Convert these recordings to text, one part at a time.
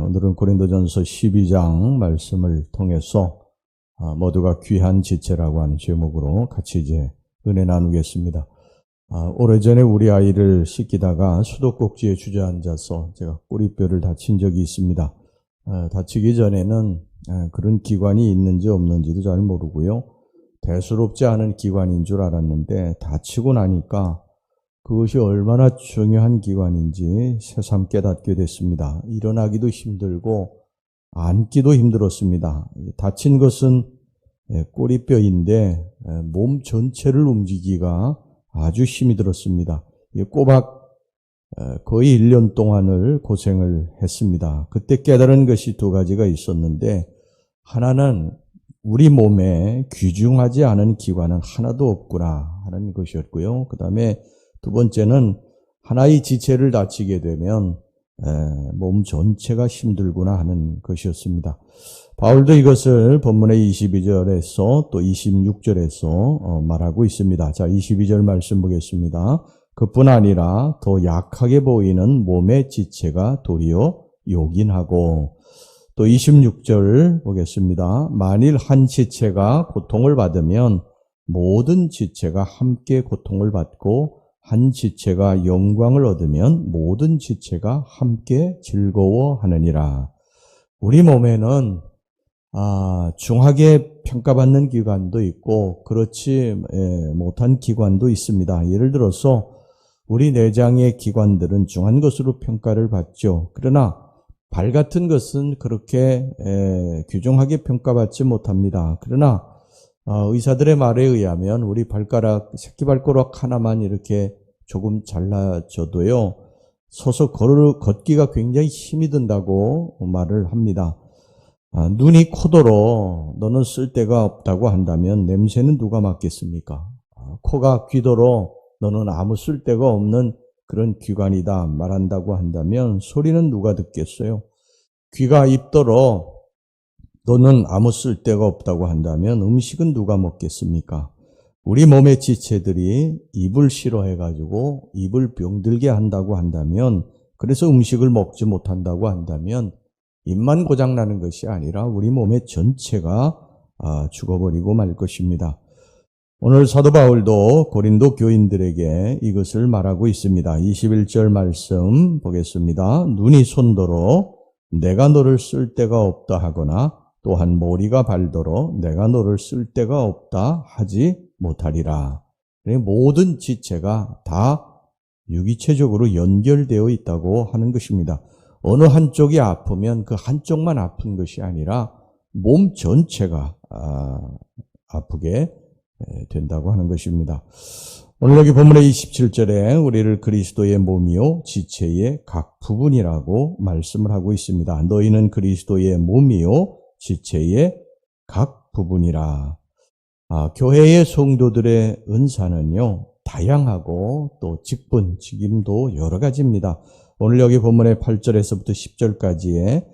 오늘은 고린도전서 12장 말씀을 통해서 모두가 귀한 지체라고 하는 제목으로 같이 이제 은혜 나누겠습니다. 오래전에 우리 아이를 씻기다가 수도꼭지에 주저앉아서 제가 꼬리뼈를 다친 적이 있습니다. 다치기 전에는 그런 기관이 있는지 없는지도 잘 모르고요. 대수롭지 않은 기관인 줄 알았는데 다치고 나니까 그것이 얼마나 중요한 기관인지 새삼 깨닫게 됐습니다. 일어나기도 힘들고 앉기도 힘들었습니다. 다친 것은 꼬리뼈인데 몸 전체를 움직이기가 아주 힘이 들었습니다. 꼬박 거의 1년 동안을 고생을 했습니다. 그때 깨달은 것이 두 가지가 있었는데, 하나는 우리 몸에 귀중하지 않은 기관은 하나도 없구나 하는 것이었고요. 그 다음에 두 번째는 하나의 지체를 다치게 되면 몸 전체가 힘들구나 하는 것이었습니다. 바울도 이것을 본문의 22절에서 또 26절에서 말하고 있습니다. 자, 22절 말씀 보겠습니다. 그뿐 아니라 더 약하게 보이는 몸의 지체가 도리어 요긴하고, 또 26절 보겠습니다. 만일 한 지체가 고통을 받으면 모든 지체가 함께 고통을 받고, 한 지체가 영광을 얻으면 모든 지체가 함께 즐거워하느니라. 우리 몸에는 중하게 평가받는 기관도 있고 그렇지 못한 기관도 있습니다. 예를 들어서 우리 내장의 기관들은 중한 것으로 평가를 받죠. 그러나 발 같은 것은 그렇게 귀중하게 평가받지 못합니다. 그러나 의사들의 말에 의하면 우리 발가락, 새끼발가락 하나만 이렇게 조금 잘라져도요, 서서 걷기가 굉장히 힘이 든다고 말을 합니다. 눈이 코도로 너는 쓸데가 없다고 한다면 냄새는 누가 맡겠습니까? 코가 귀도로 너는 아무 쓸데가 없는 그런 기관이다 말한다고 한다면 소리는 누가 듣겠어요? 귀가 입도로 너는 아무 쓸데가 없다고 한다면 음식은 누가 먹겠습니까? 우리 몸의 지체들이 입을 싫어해가지고 입을 병들게 한다고 한다면, 그래서 음식을 먹지 못한다고 한다면 입만 고장나는 것이 아니라 우리 몸의 전체가 죽어버리고 말 것입니다. 오늘 사도 바울도 고린도 교인들에게 이것을 말하고 있습니다. 21절 말씀 보겠습니다. 눈이 손도로 내가 너를 쓸 데가 없다 하거나 또한 머리가 발도로 내가 너를 쓸 데가 없다 하지 못하리라. 모든 지체가 다 유기체적으로 연결되어 있다고 하는 것입니다. 어느 한쪽이 아프면 그 한쪽만 아픈 것이 아니라 몸 전체가 아프게 된다고 하는 것입니다. 오늘 여기 본문의 27절에 우리를 그리스도의 몸이요 지체의 각 부분이라고 말씀을 하고 있습니다. 너희는 그리스도의 몸이요 지체의 각 부분이라. 교회의 성도들의 은사는요, 다양하고 또 직분, 직임도 여러 가지입니다. 오늘 여기 본문의 8절에서부터 10절까지에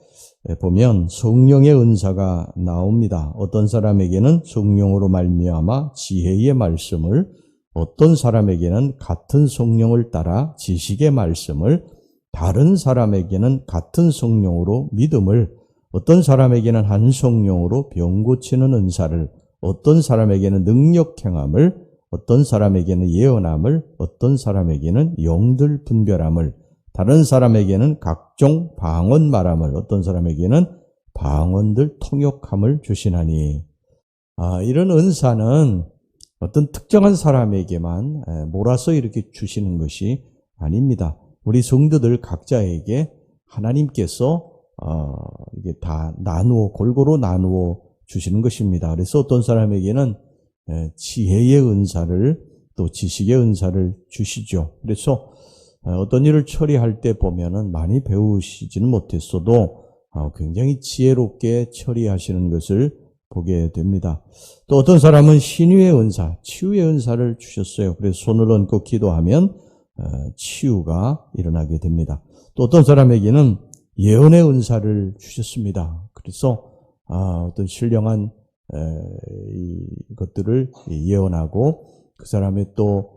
보면 성령의 은사가 나옵니다. 어떤 사람에게는 성령으로 말미암아 지혜의 말씀을, 어떤 사람에게는 같은 성령을 따라 지식의 말씀을, 다른 사람에게는 같은 성령으로 믿음을, 어떤 사람에게는 한 성령으로 병 고치는 은사를, 어떤 사람에게는 능력 행함을, 어떤 사람에게는 예언함을, 어떤 사람에게는 영들 분별함을, 다른 사람에게는 각종 방언 말함을, 어떤 사람에게는 방언들 통역함을 주시나니. 이런 은사는 어떤 특정한 사람에게만 몰아서 이렇게 주시는 것이 아닙니다. 우리 성도들 각자에게 하나님께서 이게 다 골고루 나누어 주시는 것입니다. 그래서 어떤 사람에게는 지혜의 은사를, 또 지식의 은사를 주시죠. 그래서 어떤 일을 처리할 때 보면은 많이 배우시지는 못했어도 굉장히 지혜롭게 처리하시는 것을 보게 됩니다. 또 어떤 사람은 신유의 은사, 치유의 은사를 주셨어요. 그래서 손을 얹고 기도하면 치유가 일어나게 됩니다. 또 어떤 사람에게는 예언의 은사를 주셨습니다. 그래서 어떤 신령한 것들을 예언하고 그 사람의 또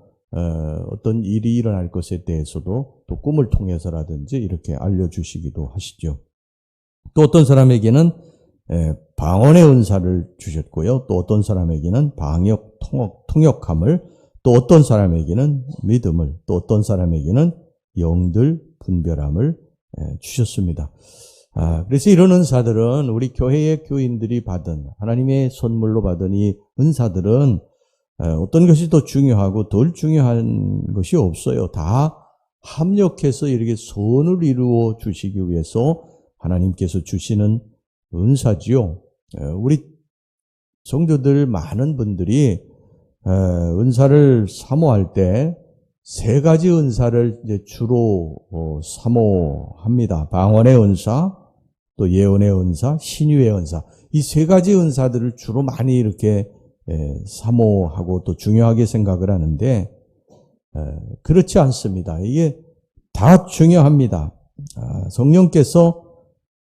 어떤 일이 일어날 것에 대해서도 또 꿈을 통해서라든지 이렇게 알려주시기도 하시죠. 또 어떤 사람에게는 방언의 은사를 주셨고요. 또 어떤 사람에게는 방역, 통역함을, 또 어떤 사람에게는 믿음을, 또 어떤 사람에게는 영들 분별함을 주셨습니다. 그래서 이런 은사들은 우리 교회의 교인들이 받은, 하나님의 선물로 받은 이 은사들은 어떤 것이 더 중요하고 덜 중요한 것이 없어요. 다 합력해서 이렇게 선을 이루어 주시기 위해서 하나님께서 주시는 은사지요. 우리 성도들 많은 분들이 은사를 사모할 때 세 가지 은사를 이제 주로 사모합니다. 방언의 은사, 또 예언의 은사, 신유의 은사. 이 세 가지 은사들을 주로 많이 이렇게 사모하고 또 중요하게 생각을 하는데 그렇지 않습니다. 이게 다 중요합니다. 성령께서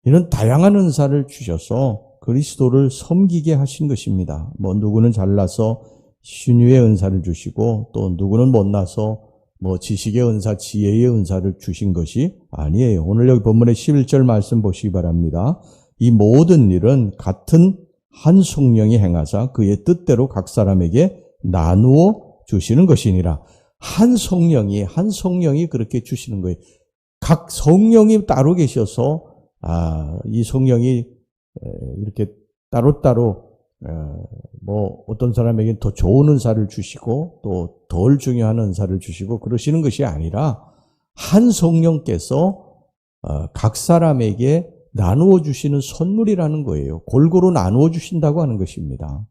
이런 다양한 은사를 주셔서 그리스도를 섬기게 하신 것입니다. 뭐 누구는 잘나서 신유의 은사를 주시고 또 누구는 못나서 뭐 지식의 은사, 지혜의 은사를 주신 것이 아니에요. 오늘 여기 본문의 11절 말씀 보시기 바랍니다. 이 모든 일은 같은 한 성령이 행하사 그의 뜻대로 각 사람에게 나누어 주시는 것이니라. 한 성령이 그렇게 주시는 거예요. 각 성령이 따로 계셔서 이 성령이 이렇게 따로따로 뭐 어떤 사람에게 더 좋은 은사를 주시고 또 덜 중요한 은사를 주시고 그러시는 것이 아니라 한 성령께서 각 사람에게 나누어 주시는 선물이라는 거예요. 골고루 나누어 주신다고 하는 것입니다.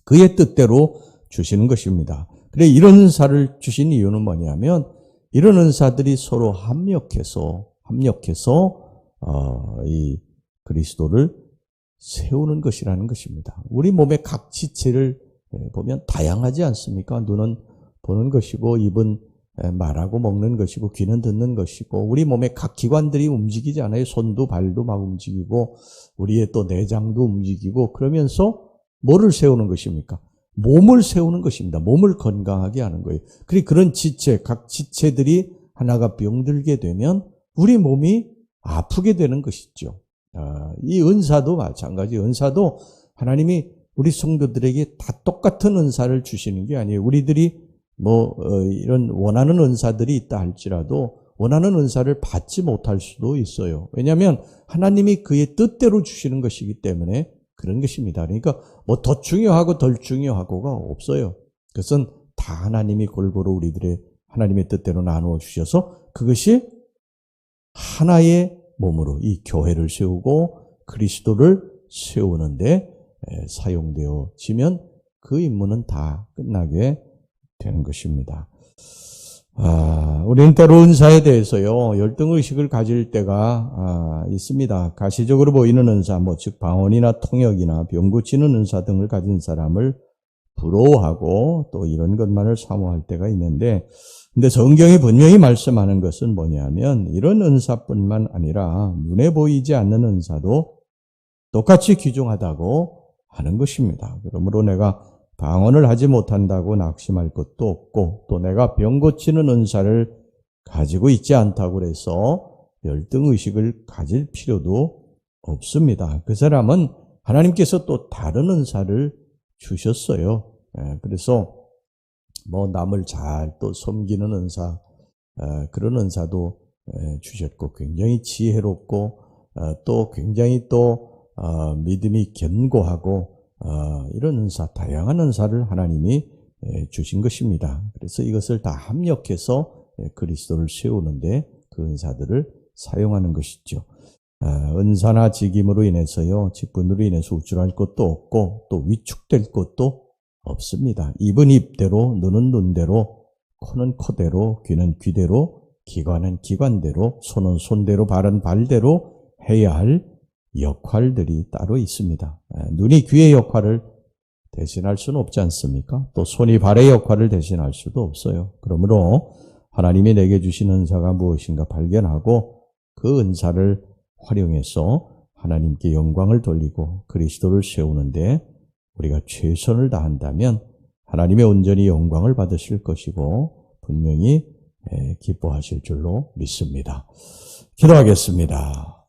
그의 뜻대로 주시는 것입니다. 그래 이런 은사를 주신 이유는 뭐냐면 이런 은사들이 서로 합력해서 이 그리스도를 세우는 것이라는 것입니다. 우리 몸의 각 지체를 보면 다양하지 않습니까? 눈은 보는 것이고 입은 말하고 먹는 것이고 귀는 듣는 것이고 우리 몸의 각 기관들이 움직이잖아요. 손도 발도 막 움직이고 우리의 또 내장도 움직이고 그러면서 뭐를 세우는 것입니까? 몸을 세우는 것입니다. 몸을 건강하게 하는 거예요. 그런 지체, 각 지체들이 하나가 병들게 되면 우리 몸이 아프게 되는 것이죠. 이 은사도 마찬가지. 은사도 하나님이 우리 성도들에게 다 똑같은 은사를 주시는 게 아니에요. 우리들이 이런 원하는 은사들이 있다 할지라도 원하는 은사를 받지 못할 수도 있어요. 왜냐하면 하나님이 그의 뜻대로 주시는 것이기 때문에 그런 것입니다. 그러니까 더 중요하고 덜 중요하고가 없어요. 그것은 다 하나님이 골고루 우리들의 하나님의 뜻대로 나누어 주셔서 그것이 하나의 몸으로 이 교회를 세우고 그리스도를 세우는데 사용되어지면 그 임무는 다 끝나게 되는 것입니다. 우리는 때로 은사에 대해서요, 열등의식을 가질 때가 있습니다. 가시적으로 보이는 은사, 즉 방언이나 통역이나 병 고치는 은사 등을 가진 사람을 부러워하고 또 이런 것만을 사모할 때가 있는데, 근데 성경이 분명히 말씀하는 것은 뭐냐면 이런 은사뿐만 아니라 눈에 보이지 않는 은사도 똑같이 귀중하다고 하는 것입니다. 그러므로 내가 방언을 하지 못한다고 낙심할 것도 없고 또 내가 병 고치는 은사를 가지고 있지 않다고 해서 열등의식을 가질 필요도 없습니다. 그 사람은 하나님께서 또 다른 은사를 주셨어요. 그래서 남을 잘 또 섬기는 은사, 그런 은사도 주셨고 굉장히 지혜롭고 또 굉장히 또 믿음이 견고하고 이런 은사, 다양한 은사를 하나님이 주신 것입니다. 그래서 이것을 다 합력해서 그리스도를 세우는데 그 은사들을 사용하는 것이죠. 은사나 직임으로 인해서요, 직분으로 인해서 우쭐할 것도 없고 또 위축될 것도 없습니다. 입은 입대로, 눈은 눈대로, 코는 코대로, 귀는 귀대로, 기관은 기관대로, 손은 손대로, 발은 발대로 해야 할 역할들이 따로 있습니다. 눈이 귀의 역할을 대신할 수는 없지 않습니까? 또 손이 발의 역할을 대신할 수도 없어요. 그러므로 하나님이 내게 주신 은사가 무엇인가 발견하고 그 은사를 활용해서 하나님께 영광을 돌리고 그리스도를 세우는데 우리가 최선을 다한다면 하나님의 온전히 영광을 받으실 것이고 분명히 기뻐하실 줄로 믿습니다. 기도하겠습니다.